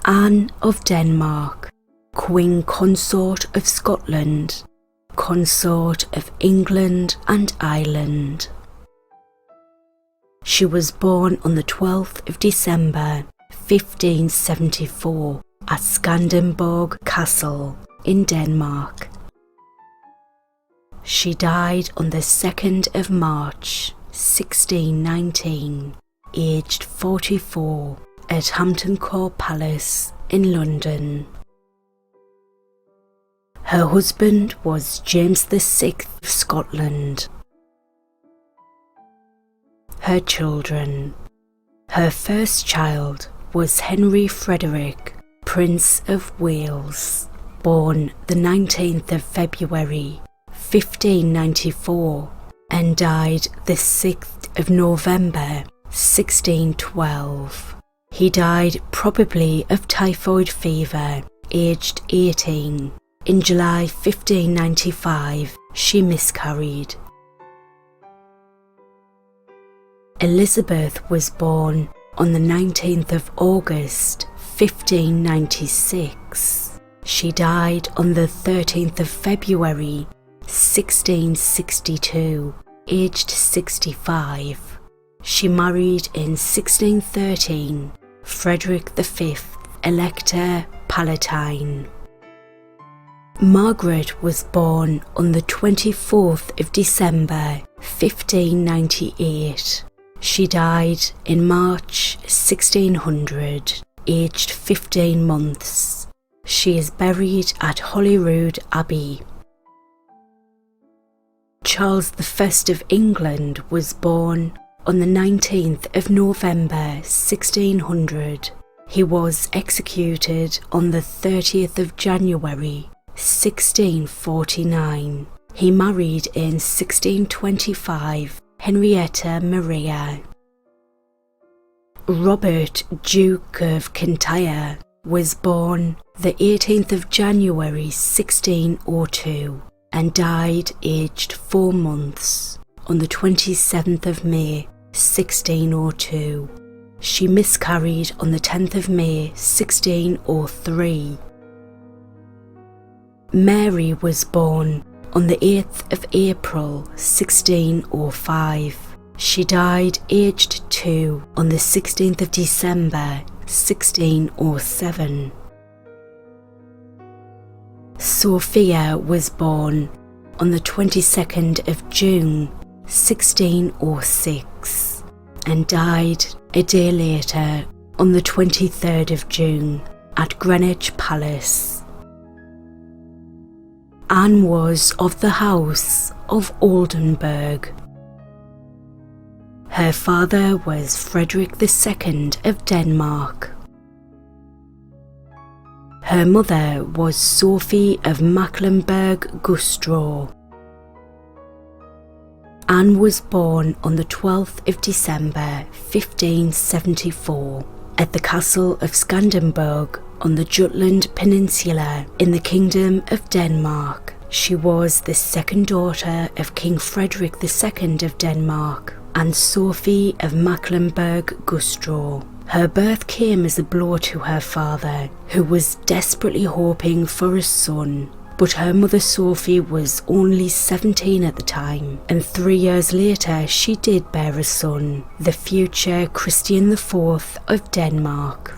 Anne of Denmark, Queen Consort of Scotland, Consort of England and Ireland. She was born on the 12th of December 1574 at Skanderborg Castle in Denmark. She died on the 2nd of March 1619, aged 44, at Hampton Court Palace in London. Her husband was James VI of Scotland. Her children. Her first child was Henry Frederick, Prince of Wales, born the 19th of February 1594 and died the 6th of November 1612. He died probably of typhoid fever, aged 18. In July 1595, she miscarried. Elizabeth was born on the 19th of August 1596. She died on the 13th of February 1662, aged 65. She married in 1613 Frederick V, Elector Palatine. Margaret was born on the 24th of December 1598. She died in March 1600, aged 15 months. She is buried at Holyrood Abbey. Charles I of England was born on the 19th of November 1600. He was executed on the 30th of January 1649. He married in 1625 Henrietta Maria. Robert, Duke of Kintyre, was born the 18th of January 1602 and died aged 4 months on the 27th of May 1602. She miscarried on the 10th of May 1603. Mary was born on the 8th of April 1605. She died aged 2 on the 16th of December 1607. Sophia was born on the 22nd of June 1606 and died a day later on the 23rd of June at Greenwich Palace. Anne was of the House of Oldenburg. Her father was Frederick II of Denmark. Her mother was Sophie of Mecklenburg-Güstrow. Anne was born on the 12th of December 1574 at the castle of Skanderborg on the Jutland Peninsula in the Kingdom of Denmark. She was the second daughter of King Frederick II of Denmark and Sophie of Mecklenburg-Güstrow. Her birth came as a blow to her father, who was desperately hoping for a son. But her mother Sophie was only 17 at the time, and 3 years later she did bear a son, the future Christian IV of Denmark.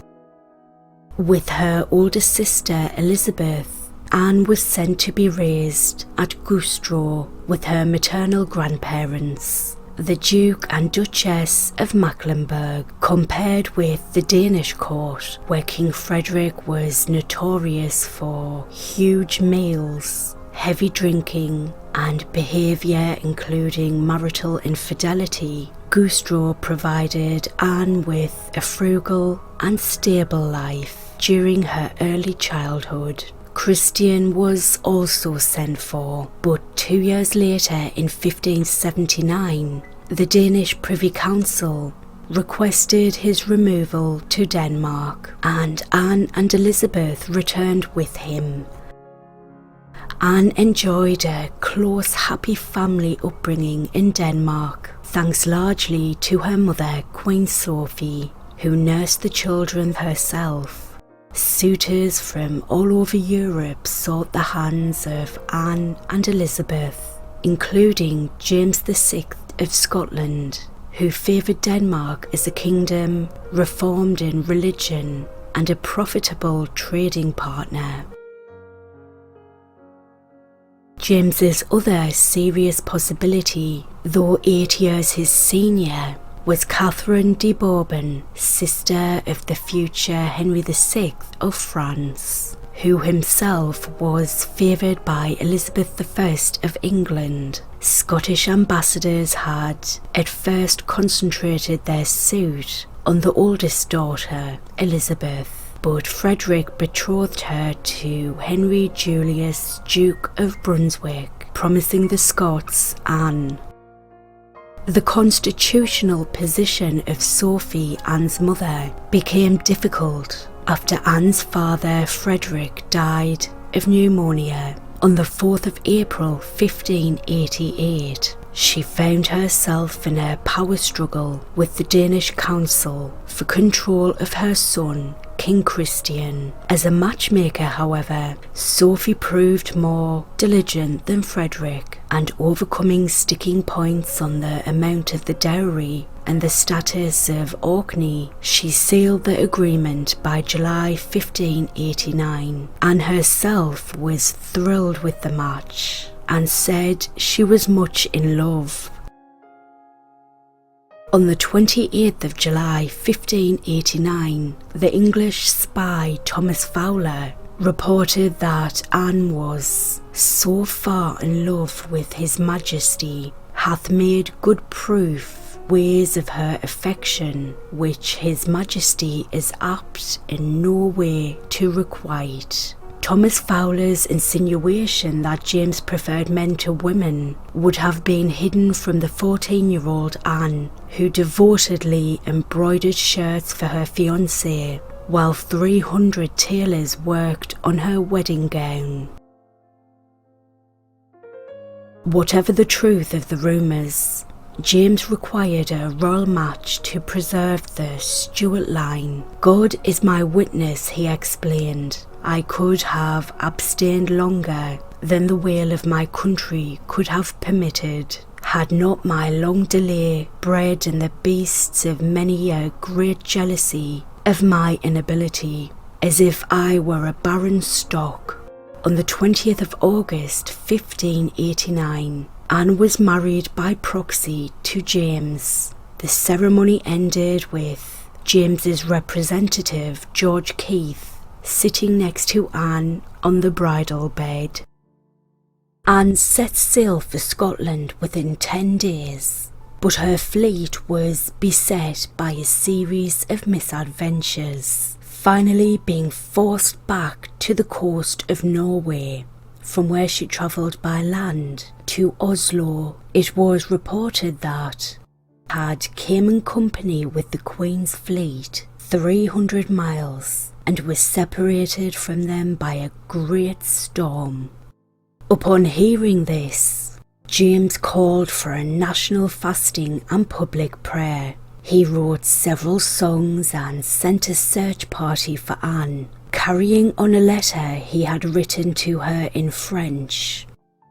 With her older sister Elizabeth, Anne was sent to be raised at Güstrow with her maternal grandparents, the Duke and Duchess of Mecklenburg. Compared with the Danish court, where King Frederick was notorious for huge meals, heavy drinking, and behaviour including marital infidelity, Güstrow provided Anne with a frugal and stable life during her early childhood. Christian was also sent for, but 2 years later in 1579, the Danish Privy Council requested his removal to Denmark, and Anne and Elizabeth returned with him. Anne enjoyed a close, happy family upbringing in Denmark, thanks largely to her mother, Queen Sophie, who nursed the children herself. Suitors from all over Europe sought the hands of Anne and Elizabeth, including James VI of Scotland, who favoured Denmark as a kingdom reformed in religion and a profitable trading partner. James's other serious possibility, though 8 years his senior, was Catherine de Bourbon, sister of the future Henry VI of France, who himself was favoured by Elizabeth I of England. Scottish ambassadors had at first concentrated their suit on the oldest daughter, Elizabeth, but Frederick betrothed her to Henry Julius, Duke of Brunswick, promising the Scots Anne. The constitutional position of Sophie, Anne's mother, became difficult after Anne's father, Frederick, died of pneumonia on the 4th of April 1588. She found herself in a power struggle with the Danish council for control of her son, King Christian. As a matchmaker, however, Sophie proved more diligent than Frederick, and overcoming sticking points on the amount of the dowry and the status of Orkney, she sealed the agreement by July 1589. Anne herself was thrilled with the match and said she was much in love. On the 28th of July 1589, the English spy Thomas Fowler reported that Anne was so far in love with His Majesty, hath made good proof ways of her affection, which His Majesty is apt in no way to requite. Thomas Fowler's insinuation that James preferred men to women would have been hidden from the 14-year-old Anne, who devotedly embroidered shirts for her fiancé, while 300 tailors worked on her wedding gown. Whatever the truth of the rumours, James required a royal match to preserve the Stuart line. "God is my witness," he explained. "I could have abstained longer than the weal of my country could have permitted, had not my long delay bred in the beasts of many a great jealousy of my inability, as if I were a barren stock." On the 20th of August 1589, Anne was married by proxy to James. The ceremony ended with James's representative, George Keith, sitting next to Anne on the bridal bed. Anne set sail for Scotland within 10 days, but her fleet was beset by a series of misadventures, finally being forced back to the coast of Norway, from where she travelled by land to Oslo. It was reported that had came in company with the Queen's fleet 300 miles and was separated from them by a great storm. Upon hearing this, James called for a national fasting and public prayer. He wrote several songs and sent a search party for Anne, carrying on a letter he had written to her in French.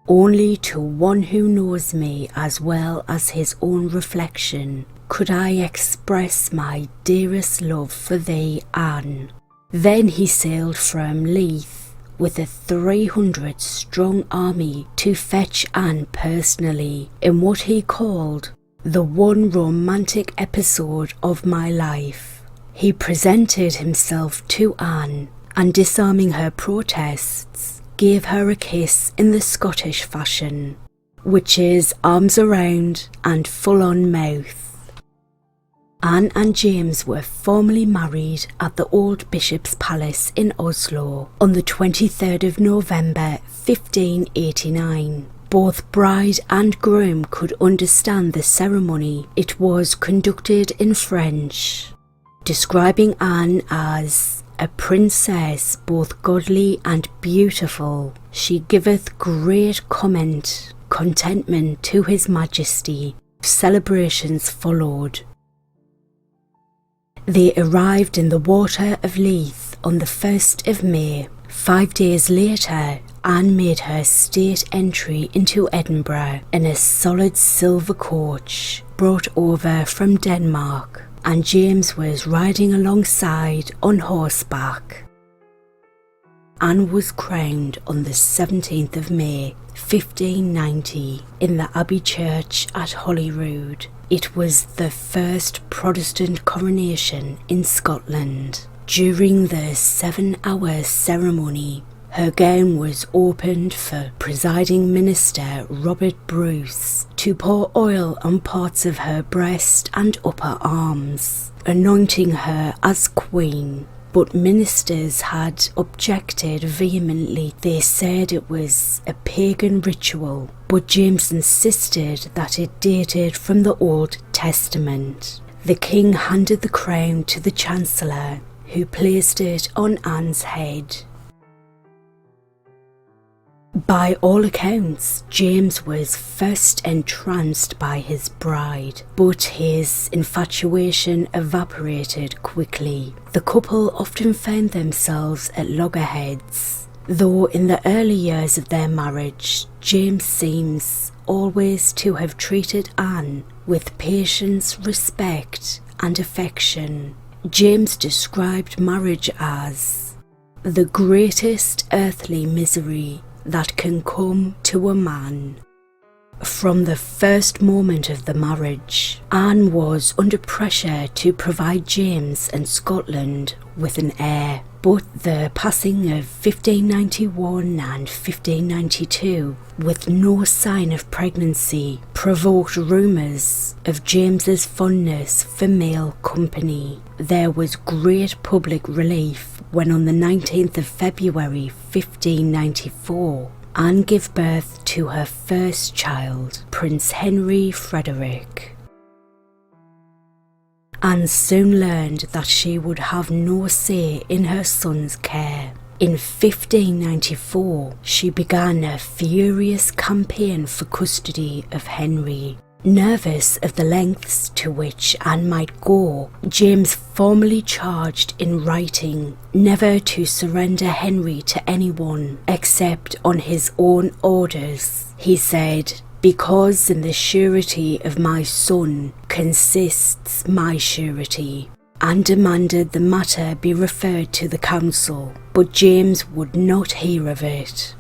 "Only to one who knows me as well as his own reflection could I express my dearest love for thee, Anne." Then he sailed from Leith with a 300-strong army to fetch Anne personally in what he called the one romantic episode of my life. He presented himself to Anne and, disarming her protests, gave her a kiss in the Scottish fashion, which is arms around and full on mouth. Anne and James were formally married at the old Bishop's Palace in Oslo on the 23rd of November 1589. Both bride and groom could understand the ceremony. It was conducted in French, describing Anne as a princess both godly and beautiful. She giveth great contentment to His Majesty. Celebrations followed. They arrived in the water of Leith on the 1st of May. 5 days later, Anne made her state entry into Edinburgh in a solid silver coach brought over from Denmark, and James was riding alongside on horseback. Anne was crowned on the 17th of May 1590 in the Abbey Church at Holyrood. It was the first Protestant coronation in Scotland. During the 7-hour ceremony, her gown was opened for presiding minister Robert Bruce to pour oil on parts of her breast and upper arms, anointing her as queen. But ministers had objected vehemently. They said it was a pagan ritual, but James insisted that it dated from the Old Testament. The king handed the crown to the Chancellor, who placed it on Anne's head. By all accounts, James was first entranced by his bride, but his infatuation evaporated quickly. The couple often found themselves at loggerheads, though in the early years of their marriage, James seems always to have treated Anne with patience, respect, and affection. James described marriage as the greatest earthly misery that can come to a man. From the first moment of the marriage, Anne was under pressure to provide James and Scotland with an heir, but the passing of 1591 and 1592, with no sign of pregnancy, provoked rumours of James's fondness for male company. There was great public relief when on the 19th of February 1594, Anne gave birth to her first child, Prince Henry Frederick. Anne soon learned that she would have no say in her son's care. In 1594, she began a furious campaign for custody of Henry. Nervous of the lengths to which Anne might go, James formally charged in writing never to surrender Henry to anyone except on his own orders. He said, "Because in the surety of my son consists my surety," and demanded the matter be referred to the council, but James would not hear of it.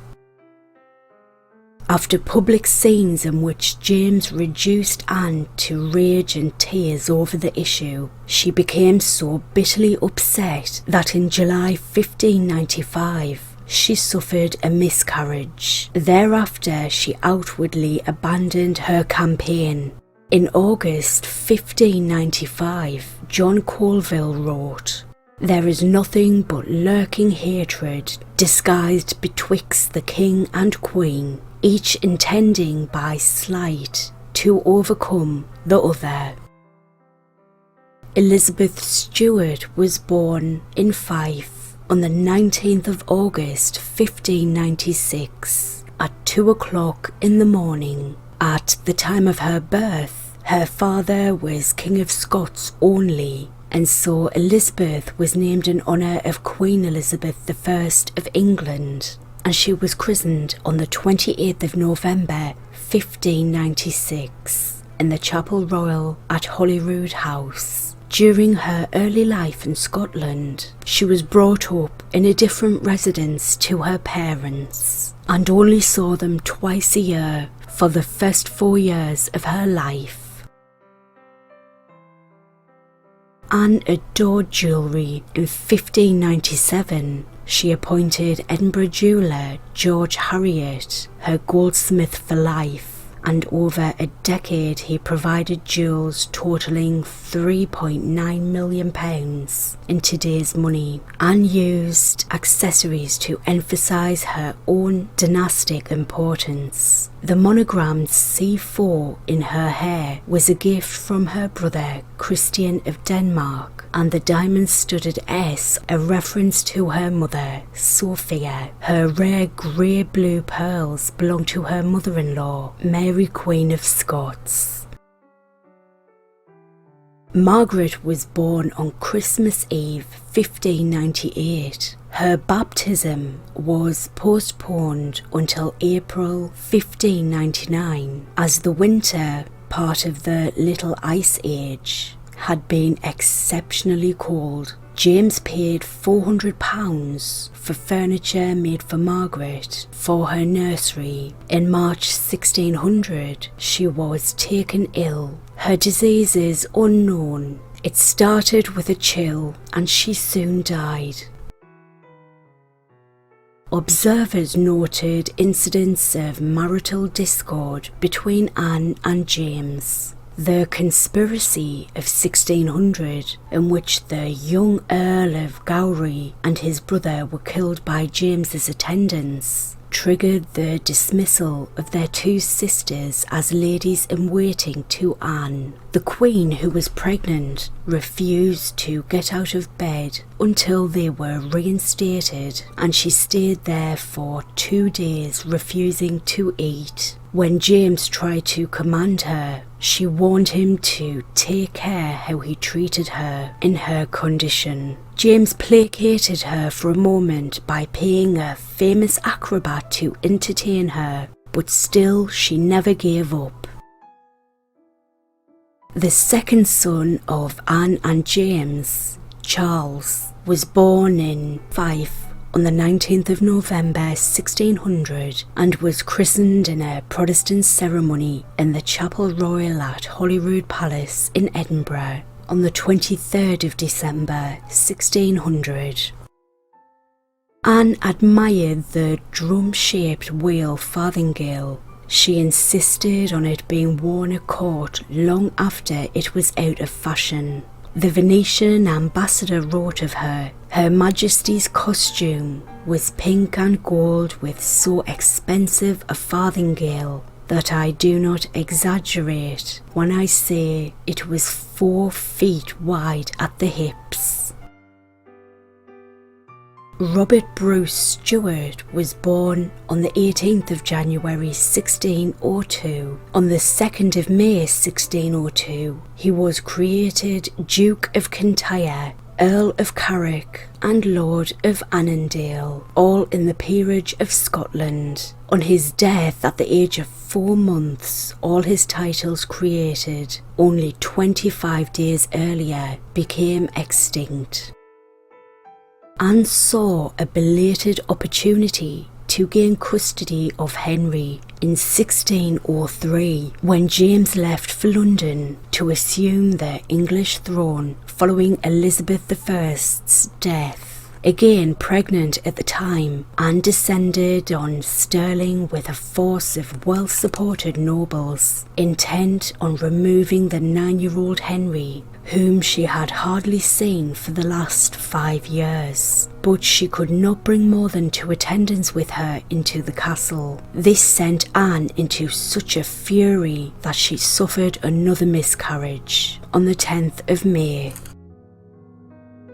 After public scenes in which James reduced Anne to rage and tears over the issue, she became so bitterly upset that in July 1595 she suffered a miscarriage. Thereafter she outwardly abandoned her campaign. In August 1595, John Colville wrote, "There is nothing but lurking hatred disguised betwixt the king and queen, each intending by sleight to overcome the other." Elizabeth Stuart was born in Fife on the 19th of August 1596 at 2 o'clock in the morning. At the time of her birth, her father was King of Scots only, and so Elizabeth was named in honour of Queen Elizabeth I of England, and she was christened on the 28th of November 1596 in the Chapel Royal at Holyrood House. During her early life in Scotland, she was brought up in a different residence to her parents and only saw them twice a year for the first 4 years of her life. Anne adored jewellery. In 1597, she appointed Edinburgh jeweller George Harriot her goldsmith for life, and over a decade he provided jewels totalling £3.9 million in today's money. Anne used accessories to emphasise her own dynastic importance. The monogrammed C4 in her hair was a gift from her brother Christian of Denmark, and the diamond-studded S a reference to her mother, Sophia. Her rare grey-blue pearls belonged to her mother-in-law, Mary Queen of Scots. Margaret was born on Christmas Eve 1598. Her baptism was postponed until April 1599 as the winter, part of the Little Ice Age, had been exceptionally cold. James paid £400 for furniture made for Margaret for her nursery. In March 1600, she was taken ill. Her disease is unknown. It started with a chill and she soon died. Observers noted incidents of marital discord between Anne and James. The conspiracy of 1600, in which the young Earl of Gowrie and his brother were killed by James's attendants, triggered the dismissal of their two sisters as ladies-in-waiting to Anne. The Queen, who was pregnant, refused to get out of bed until they were reinstated, and she stayed there for 2 days, refusing to eat. When James tried to command her, she warned him to take care how he treated her in her condition. James placated her for a moment by paying a famous acrobat to entertain her, but still she never gave up. The second son of Anne and James, Charles, was born in Fife on the 19th of November 1600 and was christened in a Protestant ceremony in the Chapel Royal at Holyrood Palace in Edinburgh on the 23rd of December 1600. Anne admired the drum-shaped wheel farthingale. She insisted on it being worn at court long after it was out of fashion. The Venetian ambassador wrote of her, "Her Majesty's costume was pink and gold with so expensive a farthingale that I do not exaggerate when I say it was 4 feet wide at the hips." Robert Bruce Stewart was born on the 18th of January 1602. On the 2nd of May 1602, he was created Duke of Kintyre, Earl of Carrick and Lord of Annandale, all in the peerage of Scotland. On his death at the age of 4 months, all his titles created only 25 days earlier became extinct. Anne saw a belated opportunity to gain custody of Henry in 1603 when James left for London to assume the English throne following Elizabeth I's death. Again pregnant at the time, Anne descended on Stirling with a force of well-supported nobles, intent on removing the 9-year-old Henry, whom she had hardly seen for the last 5 years. But she could not bring more than 2 attendants with her into the castle. This sent Anne into such a fury that she suffered another miscarriage on the 10th of May.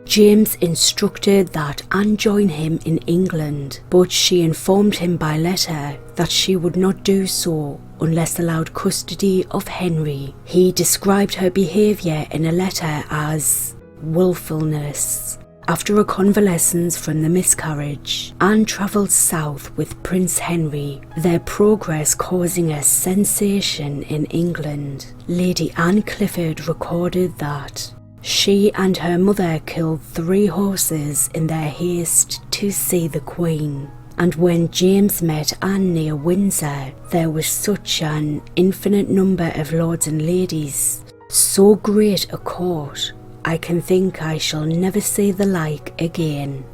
James instructed that Anne join him in England, but she informed him by letter that she would not do so unless allowed custody of Henry. He described her behaviour in a letter as wilfulness. After a convalescence from the miscarriage, Anne travelled south with Prince Henry, their progress causing a sensation in England. Lady Anne Clifford recorded that she and her mother killed 3 horses in their haste to see the Queen, and when James met Anne near Windsor, there was such an infinite number of lords and ladies, so great a court, I can think I shall never see the like again.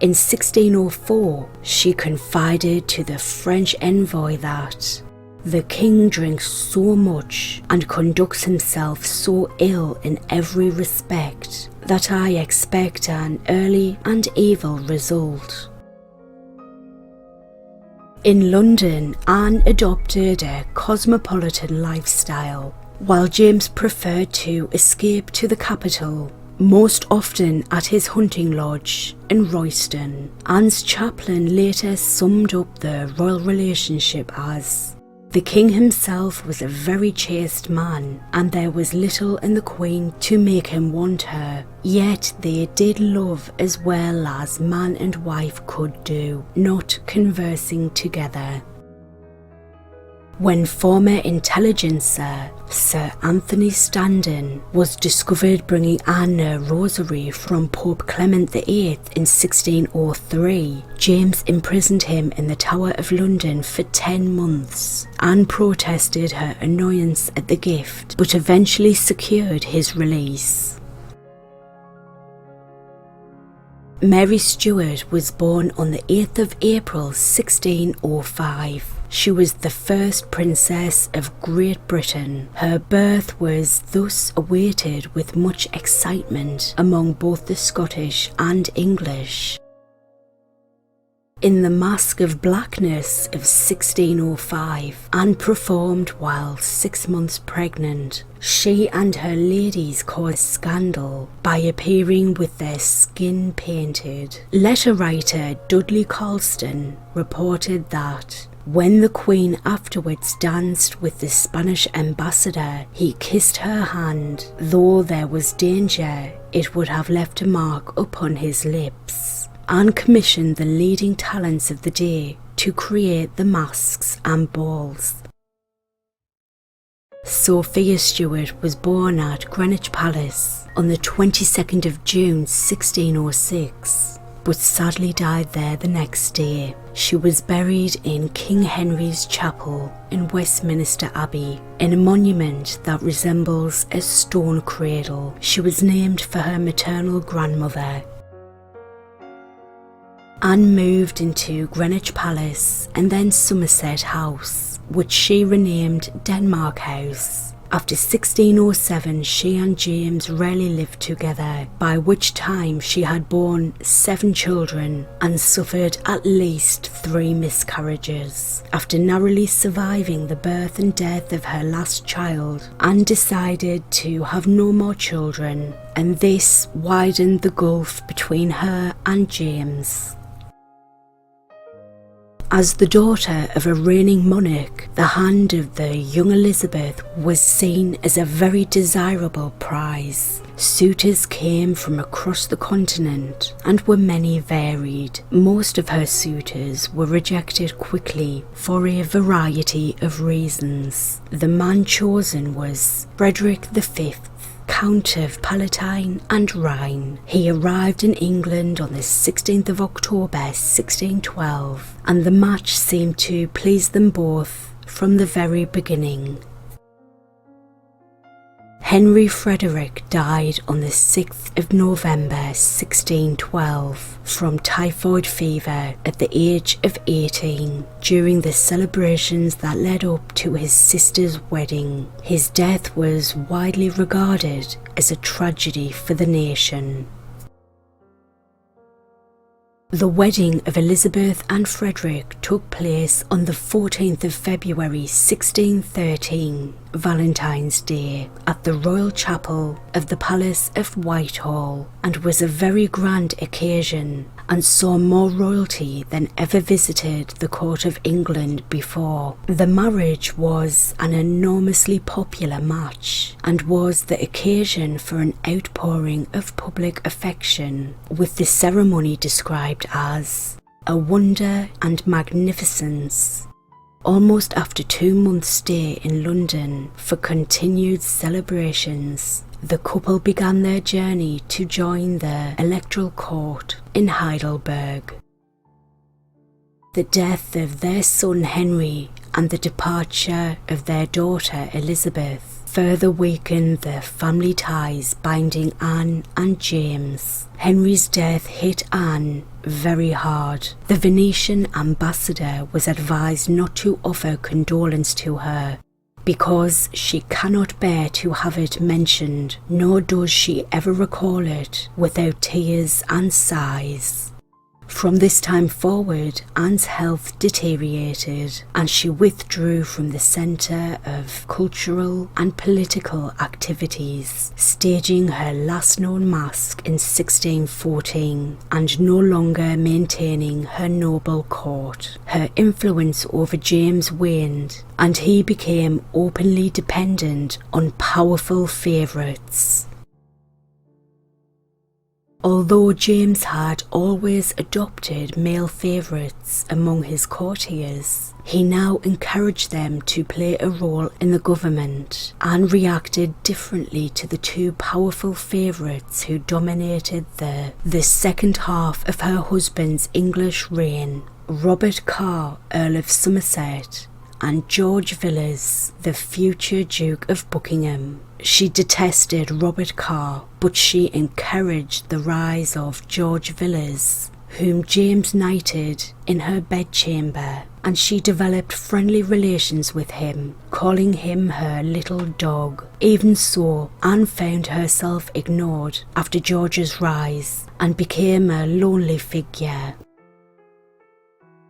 In 1604, she confided to the French envoy that the king drinks so much and conducts himself so ill in every respect that I expect an early and evil result. In London, Anne adopted a cosmopolitan lifestyle, while James preferred to escape to the capital, most often at his hunting lodge in Royston. Anne's chaplain later summed up the royal relationship as, The king himself was a very chaste man, and there was little in the queen to make him want her, yet they did love as well as man and wife could do, not conversing together. When former intelligencer Sir Anthony Standen was discovered bringing Anne a rosary from Pope Clement VIII in 1603, James imprisoned him in the Tower of London for 10 months. Anne protested her annoyance at the gift, but eventually secured his release. Mary Stuart was born on the 8th of April 1605. She was the first princess of Great Britain. Her birth was thus awaited with much excitement among both the Scottish and English. In the Masque of Blackness of 1605, Anne performed while 6 months pregnant. She and her ladies caused scandal by appearing with their skin painted. Letter writer Dudley Colston reported that when the Queen afterwards danced with the Spanish ambassador, he kissed her hand. Though there was danger, it would have left a mark upon his lips. Anne commissioned the leading talents of the day to create the masks and balls. Sophia Stuart was born at Greenwich Palace on the 22nd of June 1606. But sadly died there the next day. She was buried in King Henry's Chapel in Westminster Abbey, in a monument that resembles a stone cradle. She was named for her maternal grandmother. Anne moved into Greenwich Palace and then Somerset House, which she renamed Denmark House. After 1607, she and James rarely lived together, by which time she had borne 7 children and suffered at least 3 miscarriages. After narrowly surviving the birth and death of her last child, Anne decided to have no more children, and this widened the gulf between her and James. As the daughter of a reigning monarch, the hand of the young Elizabeth was seen as a very desirable prize. Suitors came from across the continent and were many varied. Most of her suitors were rejected quickly for a variety of reasons. The man chosen was Frederick V, Count of Palatine and Rhine. He arrived in England on the 16th of October 1612, and the match seemed to please them both from the very beginning. Henry Frederick died on the 6th of November 1612 from typhoid fever at the age of 18 during the celebrations that led up to his sister's wedding. His death was widely regarded as a tragedy for the nation. The wedding of Elizabeth and Frederick took place on the 14th of February 1613, Valentine's Day, at the Royal Chapel of the Palace of Whitehall, and was a very grand occasion and saw more royalty than ever visited the court of England before. The marriage was an enormously popular match and was the occasion for an outpouring of public affection, with the ceremony described as a wonder and magnificence. Almost after 2 months' stay in London for continued celebrations, the couple began their journey to join the electoral court in Heidelberg. The death of their son Henry and the departure of their daughter Elizabeth further weakened the family ties binding Anne and James. Henry's death hit Anne very hard. The Venetian ambassador was advised not to offer condolence to her because she cannot bear to have it mentioned, nor does she ever recall it without tears and sighs. From this time forward, Anne's health deteriorated and she withdrew from the centre of cultural and political activities, staging her last known masque in 1614 and no longer maintaining her noble court. Her influence over James waned and he became openly dependent on powerful favourites. Although James had always adopted male favourites among his courtiers, he now encouraged them to play a role in the government and reacted differently to the two powerful favourites who dominated the second half of her husband's English reign, Robert Carr, Earl of Somerset, and George Villiers, the future Duke of Buckingham. She detested Robert Carr, but she encouraged the rise of George Villiers, whom James knighted in her bedchamber, and she developed friendly relations with him, calling him her little dog. Even so, Anne found herself ignored after George's rise and became a lonely figure.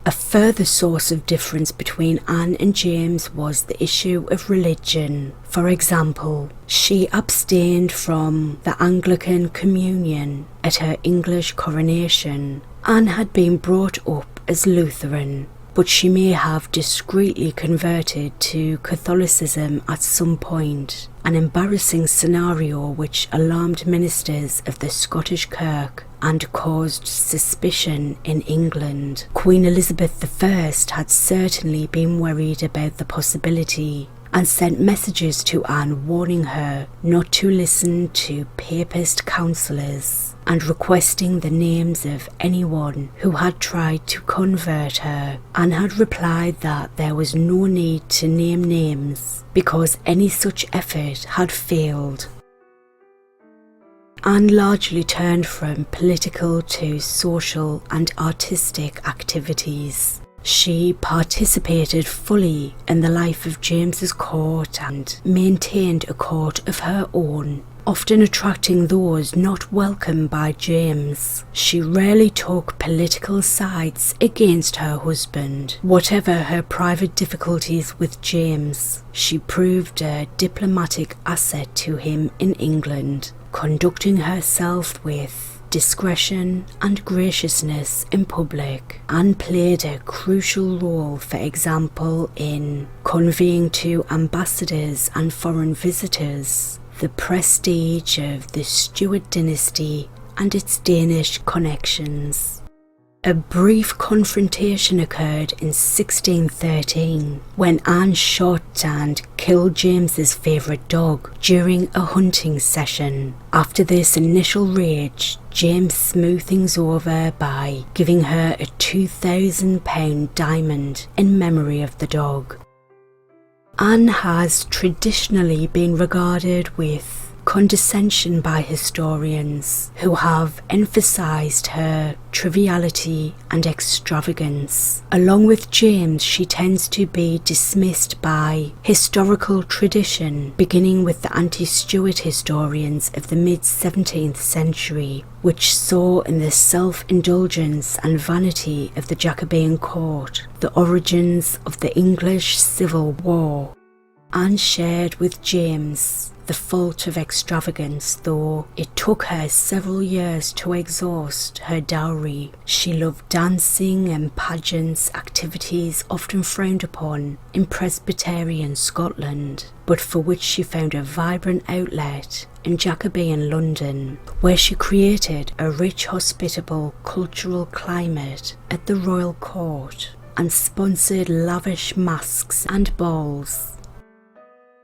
A further source of difference between Anne and James was the issue of religion. For example, she abstained from the Anglican communion at her English coronation. Anne had been brought up as Lutheran, but she may have discreetly converted to Catholicism at some point, an embarrassing scenario which alarmed ministers of the Scottish Kirk and caused suspicion in England. Queen Elizabeth I had certainly been worried about the possibility and sent messages to Anne warning her not to listen to papist counsellors and requesting the names of anyone who had tried to convert her. Anne had replied that there was no need to name names because any such effort had failed. Anne largely turned from political to social and artistic activities. She participated fully in the life of James's court and maintained a court of her own, often attracting those not welcome by James. She rarely took political sides against her husband. Whatever her private difficulties with James, she proved a diplomatic asset to him in England, conducting herself with discretion and graciousness in public, and played a crucial role, for example, in conveying to ambassadors and foreign visitors the prestige of the Stuart dynasty and its Danish connections. A brief confrontation occurred in 1613 when Anne shot and killed James's favourite dog during a hunting session. After this initial rage, James smoothed things over by giving her a £2,000 diamond in memory of the dog. Anne has traditionally been regarded with condescension by historians who have emphasised her triviality and extravagance. Along with James, she tends to be dismissed by historical tradition, beginning with the anti-Stuart historians of the mid-17th century, which saw in the self-indulgence and vanity of the Jacobean court the origins of the English Civil War. Anne shared with James the fault of extravagance, though it took her several years to exhaust her dowry. She loved dancing and pageants, activities often frowned upon in Presbyterian Scotland, but for which she found a vibrant outlet in Jacobean London, where she created a rich, hospitable cultural climate at the royal court and sponsored lavish masques and balls.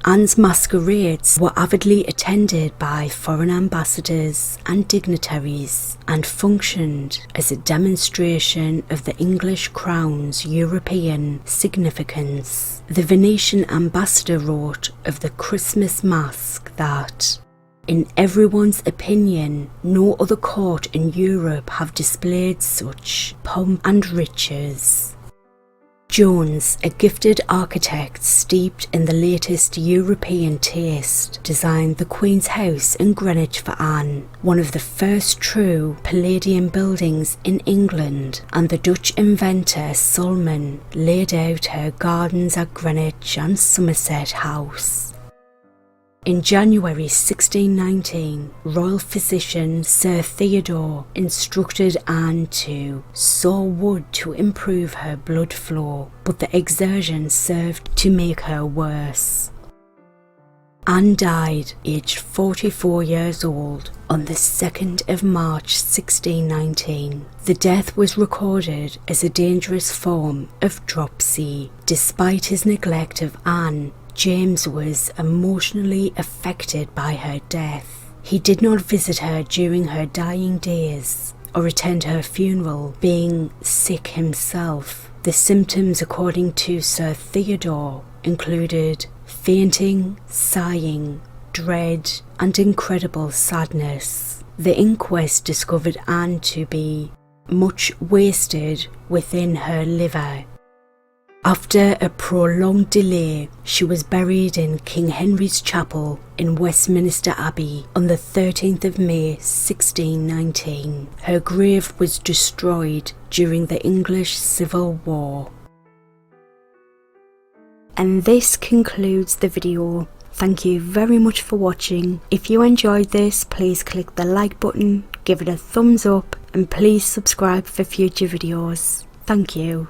Anne's masquerades were avidly attended by foreign ambassadors and dignitaries and functioned as a demonstration of the English crown's European significance. The Venetian ambassador wrote of the Christmas masque that, "In everyone's opinion, no other court in Europe have displayed such pomp and riches." Jones, a gifted architect steeped in the latest European taste, designed the Queen's House in Greenwich for Anne, one of the first true Palladian buildings in England, and the Dutch inventor Solomon laid out her gardens at Greenwich and Somerset House. In January 1619, royal physician Sir Theodore instructed Anne to saw wood to improve her blood flow, but the exertion served to make her worse. Anne died, aged 44 years old, on the 2nd of March 1619. The death was recorded as a dangerous form of dropsy. Despite his neglect of Anne, James was emotionally affected by her death. He did not visit her during her dying days or attend her funeral, being sick himself. The symptoms, according to Sir Theodore, included fainting, sighing, dread, and incredible sadness. The inquest discovered Anne to be much wasted within her liver. After a prolonged delay, she was buried in King Henry's Chapel in Westminster Abbey on the 13th of May 1619. Her grave was destroyed during the English Civil War. And this concludes the video. Thank you very much for watching. If you enjoyed this, please click the like button, give it a thumbs up, and please subscribe for future videos. Thank you.